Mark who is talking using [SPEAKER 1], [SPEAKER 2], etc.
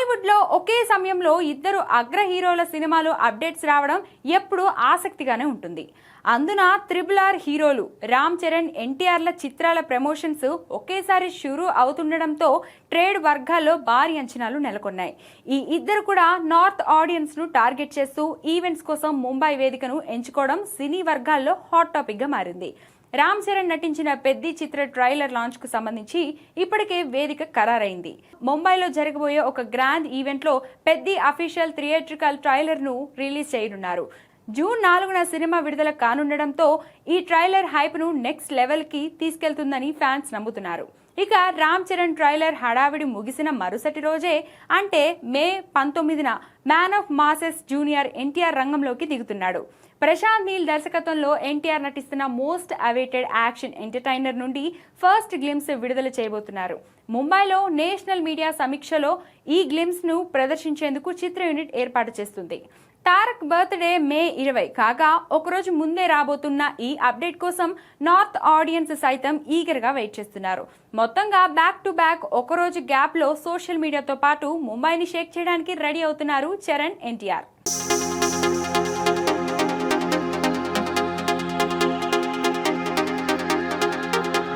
[SPEAKER 1] టాలీవుడ్ లో ఒకే సమయంలో ఇద్దరు అగ్ర హీరోల సినిమాలు అప్డేట్స్ రావడం ఎప్పుడూ ఆసక్తిగానే ఉంటుంది. అందున త్రిబుల్ ఆర్ హీరోలు రామ్ చరణ్, ఎన్టీఆర్ల చిత్రాల ప్రమోషన్స్ ఒకేసారి షురూ అవుతుండడంతో ట్రేడ్ వర్గాల్లో భారీ అంచనాలు నెలకొన్నాయి. ఈ ఇద్దరు కూడా నార్త్ ఆడియన్స్ ను టార్గెట్ చేస్తూ ఈవెంట్స్ కోసం ముంబై వేదికను ఎంచుకోవడం సినీ వర్గాల్లో హాట్ టాపిక్ గా మారింది. రామ్ చరణ్ నటించిన పెద్ది చిత్ర ట్రైలర్ లాంచ్ కు సంబంధించి ఇప్పటికే వేదిక ఖరారైంది. ముంబైలో జరగబోయే ఒక గ్రాండ్ ఈవెంట్ లో పెద్ది అఫీషియల్ థియేట్రికల్ ట్రైలర్ ను రిలీజ్ చేయనున్నారు. జూన్ 4న సినిమా విడుదల కానుండడంతో ఈ ట్రైలర్ హైప్ ను నెక్స్ట్ లెవెల్ కి తీసుకెళ్తుందని ఫ్యాన్స్ నమ్ముతున్నారు. ఇక రామ్ చరణ్ ట్రైలర్ హడావిడి ముగిసిన మరుసటి రోజే అంటే మే 19న man of masses junior NTR రంగంలోకి దిగుతున్నాడు. ప్రశాంత్ నీల్ దర్శకత్వంలో ఎన్టీఆర్ నటిస్తున్న మోస్ట్ అవైటెడ్ యాక్షన్ ఎంటర్టైనర్ నుండి ఫస్ట్ గ్లిమ్స్ విడుదల చేయబోతున్నారు. ముంబైలో నేషనల్ మీడియా సమీక్షలో ఈ గ్లిమ్స్ ను ప్రదర్శించేందుకు చిత్ర యూనిట్ ఏర్పాటు చేస్తుంది. తారక్ బర్త్డే మే 20 కాగా ఒకరోజు ముందే రాబోతున్న ఈ అప్డేట్ కోసం నార్త్ ఆడియన్స్ సైతం ఈగర్ గా వెయిట్ చేస్తున్నారు. మొత్తంగా బ్యాక్ టు బ్యాక్ ఒకరోజు గ్యాప్ లో సోషల్ మీడియాతో పాటు ముంబైని షేక్ చేయడానికి రెడీ అవుతున్నారు చరణ్, ఎన్టీఆర్.